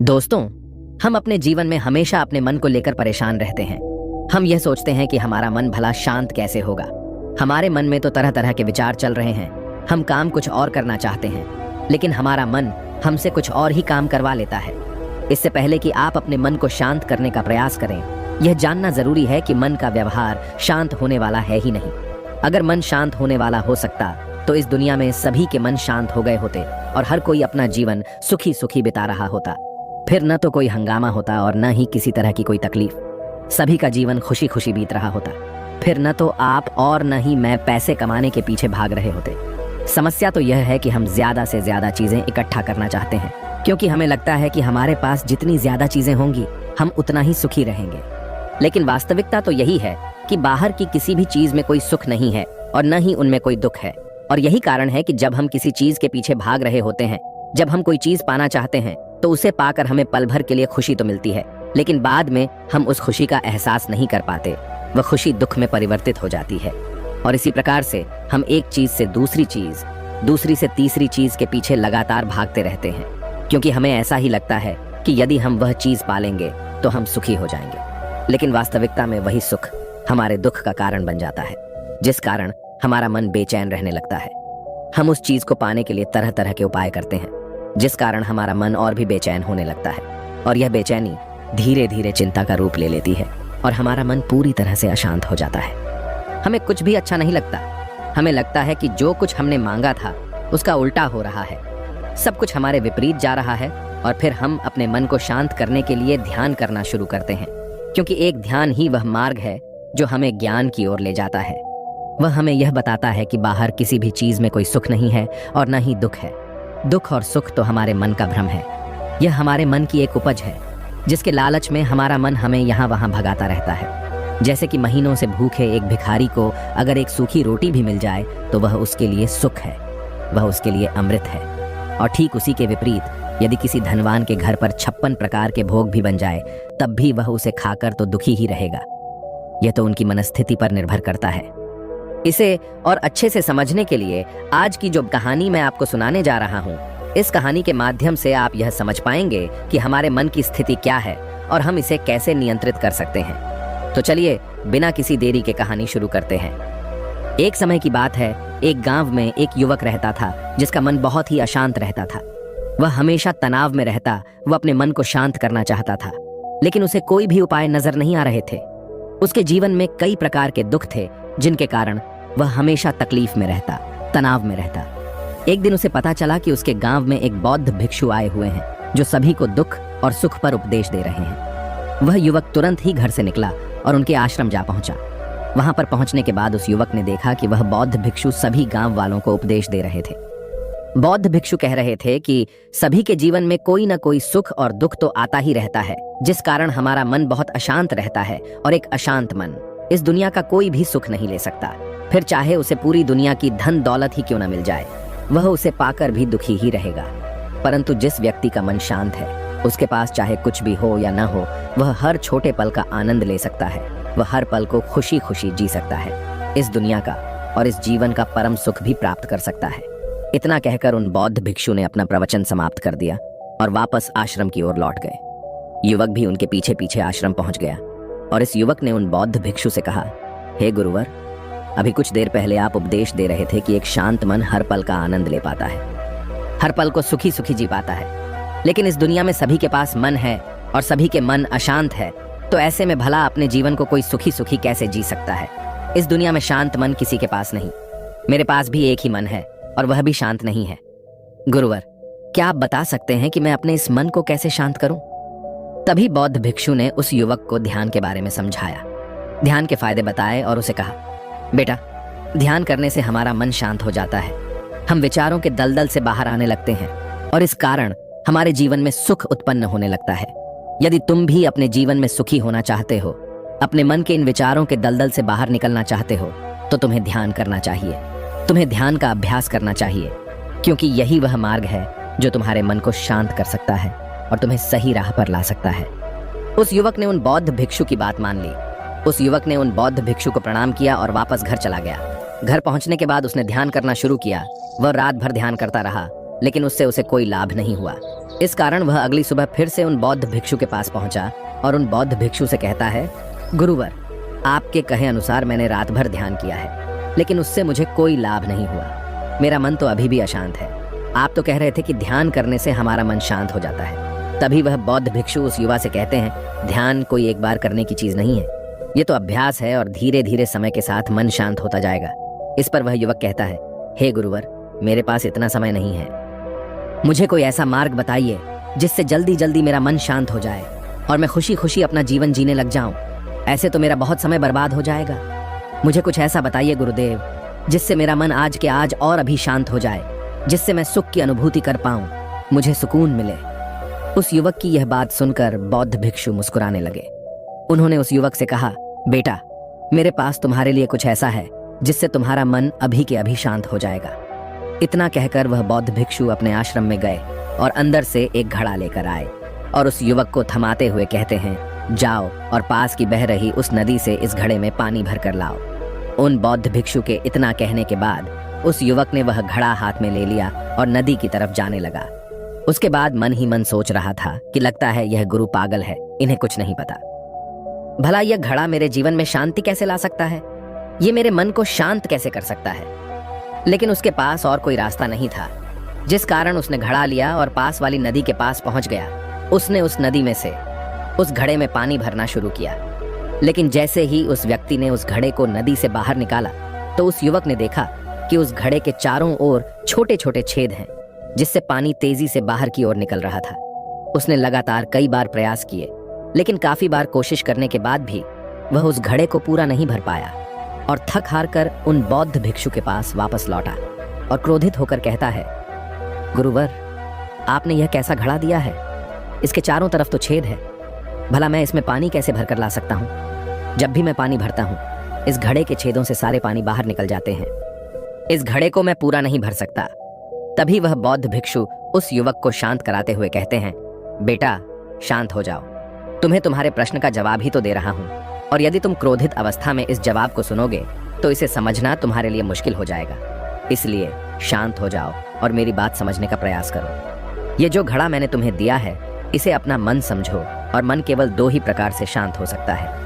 दोस्तों, हम अपने जीवन में हमेशा अपने मन को लेकर परेशान रहते हैं। हम यह सोचते हैं कि हमारा मन भला शांत कैसे होगा। हमारे मन में तो तरह तरह के विचार चल रहे हैं। हम काम कुछ और करना चाहते हैं, लेकिन हमारा मन हमसे कुछ और ही काम करवा लेता है। इससे पहले कि आप अपने मन को शांत करने का प्रयास करें, यह जानना जरूरी है कि मन का व्यवहार शांत होने वाला है ही नहीं। अगर मन शांत होने वाला हो सकता तो इस दुनिया में सभी के मन शांत हो गए होते और हर कोई अपना जीवन सुखी सुखी बिता रहा होता। फिर न तो कोई हंगामा होता और न ही किसी तरह की कोई तकलीफ। सभी का जीवन खुशी खुशी बीत रहा होता। फिर न तो आप और न ही मैं पैसे कमाने के पीछे भाग रहे होते। समस्या तो यह है कि हम ज्यादा से ज्यादा चीजें इकट्ठा करना चाहते हैं, क्योंकि हमें लगता है कि हमारे पास जितनी ज्यादा चीजें होंगी हम उतना ही सुखी रहेंगे। लेकिन वास्तविकता तो यही है कि बाहर की किसी भी चीज में कोई सुख नहीं है और न ही उनमें कोई दुख है। और यही कारण है कि जब हम किसी चीज के पीछे भाग रहे होते हैं, जब हम कोई चीज पाना चाहते हैं, तो उसे पाकर हमें पल भर के लिए खुशी तो मिलती है, लेकिन बाद में हम उस खुशी का एहसास नहीं कर पाते। वह खुशी दुख में परिवर्तित हो जाती है। और इसी प्रकार से हम एक चीज से दूसरी चीज, दूसरी से तीसरी चीज के पीछे लगातार भागते रहते हैं, क्योंकि हमें ऐसा ही लगता है कि यदि हम वह चीज पालेंगे तो हम सुखी हो जाएंगे। लेकिन वास्तविकता में वही सुख हमारे दुख का कारण बन जाता है, जिस कारण हमारा मन बेचैन रहने लगता है। हम उस चीज को पाने के लिए तरह तरह के उपाय करते हैं, जिस कारण हमारा मन और भी बेचैन होने लगता है। और यह बेचैनी धीरे धीरे चिंता का रूप ले लेती है और हमारा मन पूरी तरह से अशांत हो जाता है। हमें कुछ भी अच्छा नहीं लगता। हमें लगता है कि जो कुछ हमने मांगा था उसका उल्टा हो रहा है। सब कुछ हमारे विपरीत जा रहा है। और फिर हम अपने मन को शांत करने के लिए ध्यान करना शुरू करते हैं, क्योंकि एक ध्यान ही वह मार्ग है जो हमें ज्ञान की ओर ले जाता है। वह हमें यह बताता है कि बाहर किसी भी चीज में कोई सुख नहीं है और न ही दुख है। दुख और सुख तो हमारे मन का भ्रम है। यह हमारे मन की एक उपज है, जिसके लालच में हमारा मन हमें यहाँ वहाँ भगाता रहता है। जैसे कि महीनों से भूखे एक भिखारी को अगर एक सूखी रोटी भी मिल जाए तो वह उसके लिए सुख है, वह उसके लिए अमृत है। और ठीक उसी के विपरीत यदि किसी धनवान के घर पर 56 प्रकार के भोग भी बन जाए, तब भी वह उसे खाकर तो दुखी ही रहेगा। यह तो उनकी मनस्थिति पर निर्भर करता है। इसे और अच्छे से समझने के लिए आज की जो कहानी मैं आपको सुनाने जा रहा हूँ, इस कहानी के माध्यम से आप यह समझ पाएंगे कि हमारे मन की स्थिति क्या है और हम इसे कैसे नियंत्रित कर सकते हैं। तो चलिए बिना किसी देरी के कहानी शुरू करते हैं। एक समय की बात है, एक गांव में एक युवक रहता था जिसका मन बहुत ही अशांत रहता था। वह हमेशा तनाव में रहता। वह अपने मन को शांत करना चाहता था, लेकिन उसे कोई भी उपाय नजर नहीं आ रहे थे। उसके जीवन में कई प्रकार के दुख थे, जिनके कारण वह हमेशा तकलीफ में रहता, तनाव में रहता। एक दिन उसे पता चला कि उसके गांव में एक बौद्ध भिक्षु आए हुए हैं, जो सभी को दुख और सुख पर उपदेश दे रहे हैं। वह युवक तुरंत ही घर से निकला और उनके आश्रम जा पहुंचा। वहां पर पहुंचने के बाद उस युवक ने देखा कि वह बौद्ध भिक्षु सभी गांव वालों को उपदेश दे रहे थे। बौद्ध भिक्षु कह रहे थे कि सभी के जीवन में कोई न कोई सुख और दुख तो आता ही रहता है, जिस कारण हमारा मन बहुत अशांत रहता है। और एक अशांत मन इस दुनिया का कोई भी सुख नहीं ले सकता। फिर चाहे उसे पूरी दुनिया की धन दौलत ही क्यों न मिल जाए, वह उसे पाकर भी दुखी ही रहेगा। परंतु जिस व्यक्ति का मन शांत है, उसके पास चाहे कुछ भी हो या न हो, वह हर छोटे पल का आनंद ले सकता है। वह हर पल को खुशी खुशी जी सकता है। इस दुनिया का और इस जीवन का परम सुख भी प्राप्त कर सकता है। इतना कहकर उन बौद्ध भिक्षु ने अपना प्रवचन समाप्त कर दिया और वापस आश्रम की ओर लौट गए। युवक भी उनके पीछे पीछे आश्रम पहुंच गया और इस युवक ने उन बौद्ध भिक्षु से कहा, हे गुरुवर, अभी कुछ देर पहले आप उपदेश दे रहे थे कि एक शांत मन हर पल का आनंद ले पाता है, हर पल को सुखी सुखी जी पाता है। लेकिन इस दुनिया में सभी के पास मन है और सभी के मन अशांत है, तो ऐसे में भला अपने जीवन को कोई सुखी सुखी कैसे जी सकता है? इस दुनिया में शांत मन किसी के पास नहीं। मेरे पास भी एक ही मन है और वह भी शांत नहीं है। गुरुवर, क्या आप बता सकते हैं कि मैं अपने इस मन को कैसे शांत करूं? तभी बौद्ध भिक्षु ने उस युवक को ध्यान के बारे में समझाया, ध्यान के फायदे बताए और उसे कहा, बेटा, ध्यान करने से हमारा मन शांत हो जाता है। हम विचारों के दलदल से बाहर आने लगते हैं और इस कारण हमारे जीवन में सुख उत्पन्न होने लगता है। यदि तुम भी अपने जीवन में सुखी होना चाहते हो, अपने मन के इन विचारों के दलदल से बाहर निकलना चाहते हो, तो तुम्हें ध्यान करना चाहिए। तुम्हें ध्यान का अभ्यास करना चाहिए, क्योंकि यही वह मार्ग है जो तुम्हारे मन को शांत कर सकता है और तुम्हें सही राह पर ला सकता है। उस युवक ने उन बौद्ध भिक्षु की बात मान ली। उस युवक ने उन बौद्ध भिक्षु को प्रणाम किया और वापस घर चला गया। घर पहुंचने के बाद उसने ध्यान करना शुरू किया। वह रात भर ध्यान करता रहा, लेकिन उससे उसे कोई लाभ नहीं हुआ। इस कारण वह अगली सुबह फिर से उन बौद्ध भिक्षु के पास पहुंचा और उन बौद्ध भिक्षु से कहता है, गुरुवर, आपके कहे अनुसार मैंने रात भर ध्यान किया है, लेकिन उससे मुझे कोई लाभ नहीं हुआ। मेरा मन तो अभी भी अशांत है। आप तो कह रहे थे कि ध्यान करने से हमारा मन शांत हो जाता है। तभी वह बौद्ध भिक्षु उस युवा से कहते हैं, ध्यान कोई एक बार करने की चीज नहीं है, ये तो अभ्यास है और धीरे धीरे समय के साथ मन शांत होता जाएगा। इस पर वह युवक कहता है, हे गुरुवर, मेरे पास इतना समय नहीं है, मुझे कोई ऐसा मार्ग बताइए जिससे जल्दी जल्दी मेरा मन शांत हो जाए और मैं खुशी खुशी अपना जीवन जीने लग जाऊं। ऐसे तो मेरा बहुत समय बर्बाद हो जाएगा। मुझे कुछ ऐसा बताइए गुरुदेव जिससे मेरा मन आज के आज और अभी शांत हो जाए, जिससे मैं सुख की अनुभूति कर पाऊं, मुझे सुकून मिले। उस युवक की यह बात सुनकर बौद्ध भिक्षु मुस्कुराने लगे। उन्होंने उस युवक से कहा, बेटा, मेरे पास तुम्हारे लिए कुछ ऐसा है जिससे तुम्हारा मन अभी के अभी शांत हो जाएगा। इतना कहकर वह बौद्ध भिक्षु अपने आश्रम में गए और अंदर से एक घड़ा लेकर आए और उस युवक को थमाते हुए कहते हैं, जाओ और पास की बह रही उस नदी से इस घड़े में पानी भर कर लाओ। उन बौद्ध भिक्षु के इतना कहने के बाद उस युवक ने वह घड़ा हाथ में ले लिया और नदी की तरफ जाने लगा। उसके बाद मन ही मन सोच रहा था कि लगता है यह गुरु पागल है, इन्हें कुछ नहीं पता। भला यह घड़ा मेरे जीवन में शांति कैसे ला सकता है? ये मेरे मन को शांत कैसे कर सकता है? लेकिन उसके पास और कोई रास्ता नहीं था, जिस कारण उसने घड़ा लिया और पास वाली नदी के पास पहुंच गया। उसने उस नदी में से उस घड़े में पानी भरना शुरू किया, लेकिन जैसे ही उस व्यक्ति ने उस घड़े को नदी से बाहर निकाला तो उस युवक ने देखा कि उस घड़े के चारों ओर छोटे छोटे छेद हैं, जिससे पानी तेजी से बाहर की ओर निकल रहा था। उसने लगातार कई बार प्रयास किए, लेकिन काफी बार कोशिश करने के बाद भी वह उस घड़े को पूरा नहीं भर पाया और थक हार कर उन बौद्ध भिक्षु के पास वापस लौटा और क्रोधित होकर कहता है, गुरुवर, आपने यह कैसा घड़ा दिया है? इसके चारों तरफ तो छेद है, भला मैं इसमें पानी कैसे भरकर ला सकता हूँ? जब भी मैं पानी भरता हूँ, इस घड़े के छेदों से सारे पानी बाहर निकल जाते हैं। इस घड़े को मैं पूरा नहीं भर सकता। तभी वह बौद्ध भिक्षु उस युवक को शांत कराते हुए कहते हैं, बेटा, शांत हो जाओ, तुम्हें तुम्हारे प्रश्न का जवाब ही तो दे रहा हूँ, और यदि तुम क्रोधित अवस्था में इस जवाब को सुनोगे तो इसे समझना तुम्हारे लिए मुश्किल हो जाएगा। इसलिए शांत हो जाओ और मेरी बात समझने का प्रयास करो। ये जो घड़ा मैंने तुम्हें दिया है, इसे अपना मन समझो, और मन केवल दो ही प्रकार से शांत हो सकता है।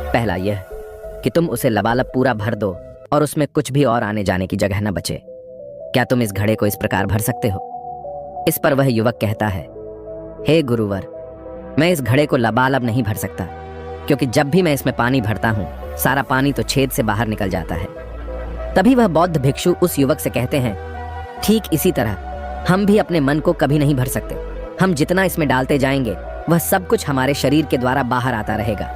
पहला यह कि तुम उसे लबालब पूरा भर दो और उसमें कुछ भी और आने जाने की जगह न बचे। क्या तुम इस घड़े को इस प्रकार भर सकते हो? इस पर वह युवक कहता है, हे गुरुवर, मैं इस घड़े को लबालब नहीं भर सकता, क्योंकि जब भी मैं इसमें पानी भरता हूँ, सारा पानी तो छेद से बाहर निकल जाता है। तभी वह बौद्ध भिक्षु उस युवक से कहते हैं, ठीक इसी तरह हम भी अपने मन को कभी नहीं भर सकते। हम जितना इसमें डालते जाएंगे, वह सब कुछ हमारे शरीर के द्वारा बाहर आता रहेगा।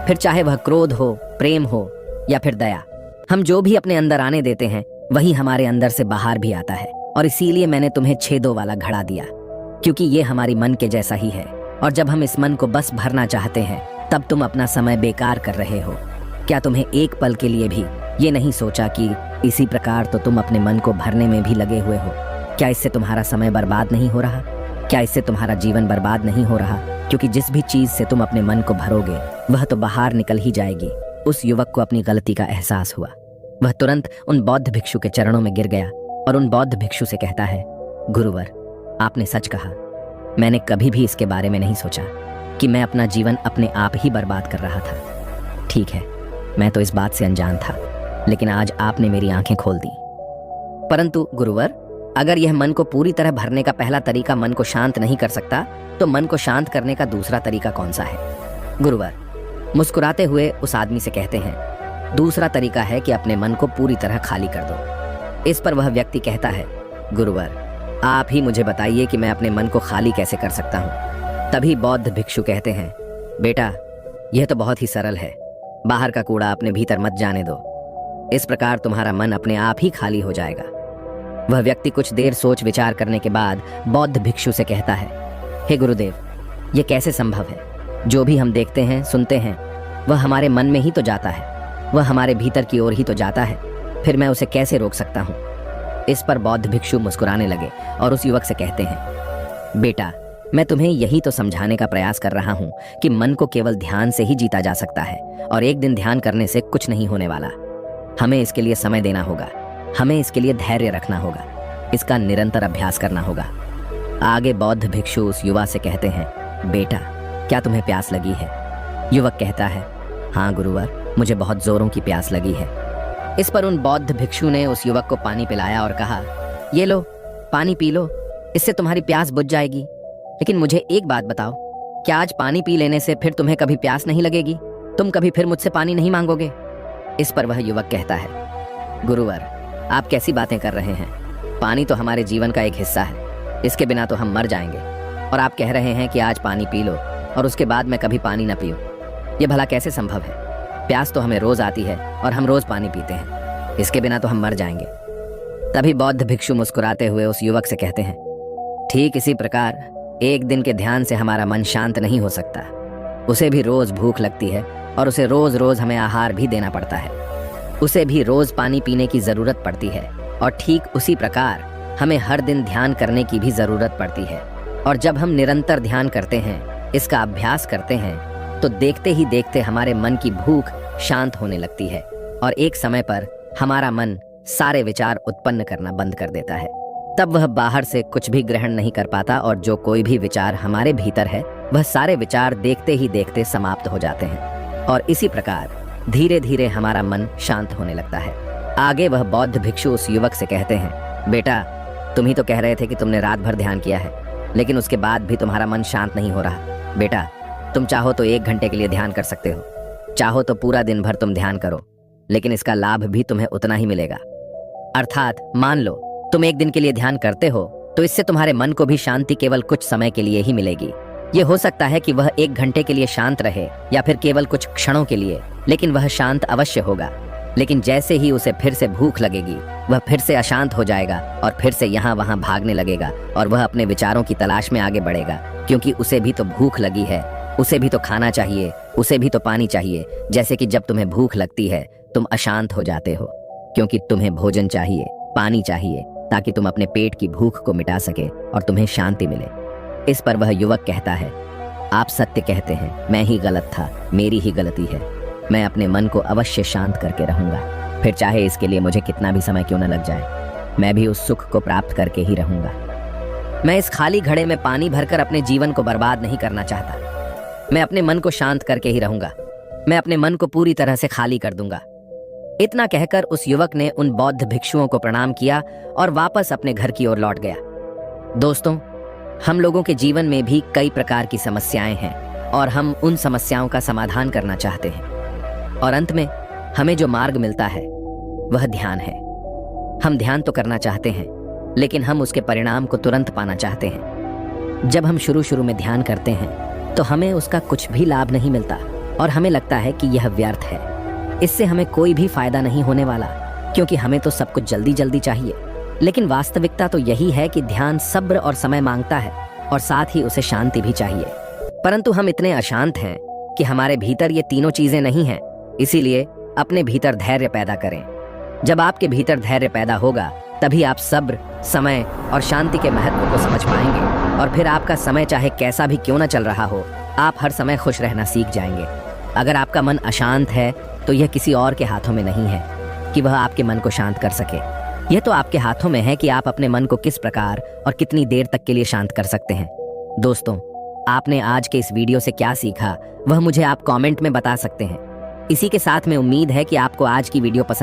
फिर चाहे वह क्रोध हो, प्रेम हो या फिर दया, हम जो भी अपने अंदर आने देते हैं, वही हमारे अंदर से बाहर भी आता है। और इसीलिए मैंने तुम्हें छेदों वाला घड़ा दिया, क्योंकि ये हमारी मन के जैसा ही है। और जब हम इस मन को बस भरना चाहते हैं, तब तुम अपना समय बेकार कर रहे हो। क्या तुम्हें एक पल के लिए भी ये नहीं सोचा कि इसी प्रकार तो तुम अपने मन को भरने में भी लगे हुए हो? क्या इससे तुम्हारा समय बर्बाद नहीं हो रहा? क्या इससे तुम्हारा जीवन बर्बाद नहीं हो रहा? क्योंकि जिस भी चीज से तुम अपने मन को भरोगे, वह तो बाहर निकल ही जाएगी। उस युवक को अपनी गलती का एहसास हुआ। वह तुरंत उन बौद्ध भिक्षु के चरणों में गिर गया और उन बौद्ध भिक्षु से कहता है, गुरुवर, आपने सच कहा। मैंने कभी भी इसके बारे में नहीं सोचा कि मैं अपना जीवन अपने आप ही बर्बाद कर रहा था। ठीक है, मैं तो इस बात से अनजान था, लेकिन आज आपने मेरी आंखें खोल दी। परंतु गुरुवर, अगर यह मन को पूरी तरह भरने का पहला तरीका मन को शांत नहीं कर सकता, तो मन को शांत करने का दूसरा तरीका कौन सा है? गुरुवर मुस्कुराते हुए उस आदमी से कहते हैं, दूसरा तरीका है कि अपने मन को पूरी तरह खाली कर दो। इस पर वह व्यक्ति कहता है, गुरुवर, आप ही मुझे बताइए कि मैं अपने मन को खाली कैसे कर सकता हूँ। तभी बौद्ध भिक्षु कहते हैं, बेटा, यह तो बहुत ही सरल है। बाहर का कूड़ा अपने भीतर मत जाने दो। इस प्रकार तुम्हारा मन अपने आप ही खाली हो जाएगा। वह व्यक्ति कुछ देर सोच विचार करने के बाद बौद्ध भिक्षु से कहता है, हे गुरुदेव, यह कैसे संभव है? जो भी हम देखते हैं, सुनते हैं, वह हमारे मन में ही तो जाता है, वह हमारे भीतर की ओर ही तो जाता है। फिर मैं उसे कैसे रोक सकता हूँ? इस पर बौद्ध भिक्षु मुस्कुराने लगे और उस युवक से कहते हैं, बेटा, मैं तुम्हें यही तो समझाने का प्रयास कर रहा हूँ कि मन को केवल ध्यान से ही जीता जा सकता है, और एक दिन ध्यान करने से कुछ नहीं होने वाला। हमें इसके लिए समय देना होगा, हमें इसके लिए धैर्य रखना होगा, इसका निरंतर अभ्यास करना होगा। आगे बौद्ध भिक्षु उस युवा से कहते हैं, बेटा क्या तुम्हें प्यास लगी है? युवक कहता है, हाँ गुरुवर, मुझे बहुत जोरों की प्यास लगी है। इस पर उन बौद्ध भिक्षु ने उस युवक को पानी पिलाया और कहा, ये लो पानी पी लो, इससे तुम्हारी प्यास बुझ जाएगी। लेकिन मुझे एक बात बताओ, क्या आज पानी पी लेने से फिर तुम्हें कभी प्यास नहीं लगेगी? तुम कभी फिर मुझसे पानी नहीं मांगोगे? इस पर वह युवक कहता है, गुरुवर आप कैसी बातें कर रहे हैं? पानी तो हमारे जीवन का एक हिस्सा है, इसके बिना तो हम मर जाएंगे। और आप कह रहे हैं कि आज पानी पी लो और उसके बाद मैं कभी पानी न पीऊं। ये भला कैसे संभव है? प्यास तो हमें रोज आती है और हम रोज पानी पीते हैं, इसके बिना तो हम मर जाएंगे। तभी बौद्ध भिक्षु मुस्कुराते हुए उस युवक से कहते हैं, ठीक इसी प्रकार एक दिन के ध्यान से हमारा मन शांत नहीं हो सकता। उसे भी रोज भूख लगती है और उसे रोज रोज हमें आहार भी देना पड़ता है। उसे भी रोज पानी पीने की जरूरत पड़ती है और ठीक उसी प्रकार हमें हर दिन ध्यान करने की भी जरूरत पड़ती है। और जब हम निरंतर ध्यान करते हैं, इसका अभ्यास करते हैं, तो देखते ही देखते हमारे मन की भूख शांत होने लगती है और एक समय पर हमारा मन सारे विचार उत्पन्न करना बंद कर देता है। तब वह बाहर से कुछ भी ग्रहण नहीं कर पाता और जो कोई भी विचार हमारे भीतर है, वह सारे विचार देखते ही देखते समाप्त हो जाते हैं और इसी प्रकार धीरे धीरे हमारा मन शांत होने लगता है। आगे वह बौद्ध भिक्षु उस युवक से कहते हैं, बेटा तुम ही तो कह रहे थे कि तुमने रात भर ध्यान किया है, लेकिन उसके बाद भी तुम्हारा मन शांत नहीं हो रहा। बेटा तुम चाहो तो 1 घंटे के लिए ध्यान कर सकते हो, चाहो तो पूरा दिन भर तुम ध्यान करो, लेकिन इसका लाभ भी तुम्हें उतना ही मिलेगा। अर्थात मान लो तुम 1 दिन के लिए ध्यान करते हो तो इससे तुम्हारे मन को भी शांति केवल कुछ समय के लिए ही मिलेगी। ये हो सकता है कि वह 1 घंटे के लिए शांत रहे या फिर केवल कुछ क्षणों के लिए, लेकिन वह शांत अवश्य होगा। लेकिन जैसे ही उसे फिर से भूख लगेगी, वह फिर से अशांत हो जाएगा और फिर से यहाँ वहाँ भागने लगेगा और वह अपने विचारों की तलाश में आगे बढ़ेगा, क्योंकि उसे भी तो भूख लगी है, उसे भी तो खाना चाहिए, उसे भी तो पानी चाहिए। जैसे कि जब तुम्हें भूख लगती है तुम अशांत हो जाते हो, क्योंकि तुम्हें भोजन चाहिए, पानी चाहिए, ताकि तुम अपने पेट की भूख को मिटा सके और तुम्हें शांति मिले। इस पर वह युवक कहता है, आप सत्य कहते हैं, मैं ही गलत था, मेरी ही गलती है। मैं अपने मन को अवश्य शांत करके रहूंगा, फिर चाहे इसके लिए मुझे कितना भी समय क्यों न लग जाए, मैं भी उस सुख को प्राप्त करके ही रहूंगा। मैं इस खाली घड़े में पानी भरकर अपने जीवन को बर्बाद नहीं करना चाहता। मैं अपने मन को शांत करके ही रहूंगा, मैं अपने मन को पूरी तरह से खाली कर दूंगा। इतना कहकर उस युवक ने उन बौद्ध भिक्षुओं को प्रणाम किया और वापस अपने घर की ओर लौट गया। दोस्तों, हम लोगों के जीवन में भी कई प्रकार की समस्याएं हैं और हम उन समस्याओं का समाधान करना चाहते हैं, और अंत में हमें जो मार्ग मिलता है वह ध्यान है। हम ध्यान तो करना चाहते हैं, लेकिन हम उसके परिणाम को तुरंत पाना चाहते हैं। जब हम शुरू में ध्यान करते हैं तो हमें उसका कुछ भी लाभ नहीं मिलता और हमें लगता है कि यह व्यर्थ है, इससे हमें कोई भी फायदा नहीं होने वाला, क्योंकि हमें तो सब कुछ जल्दी जल्दी चाहिए। लेकिन वास्तविकता तो यही है कि ध्यान सब्र और समय मांगता है और साथ ही उसे शांति भी चाहिए। परंतु हम इतने अशांत हैं कि हमारे भीतर ये तीनों चीजें नहीं हैं। इसीलिए अपने भीतर धैर्य पैदा करें। जब आपके भीतर धैर्य पैदा होगा, तभी आप सब्र, समय और शांति के महत्व को समझ पाएंगे और फिर आपका समय चाहे कैसा भी क्यों न चल रहा हो, आप हर समय खुश रहना सीख जाएंगे। अगर आपका मन अशांत है तो यह किसी और के हाथों में नहीं है कि वह आपके मन को शांत कर सके। यह तो आपके हाथों में है कि आप अपने मन को किस प्रकार और कितनी देर तक के लिए शांत कर सकते हैं। दोस्तों, आपने आज के इस वीडियो से क्या सीखा वह मुझे आप कमेंट में बता सकते हैं। इसी के साथ में उम्मीद है कि आपको आज की वीडियो पसंद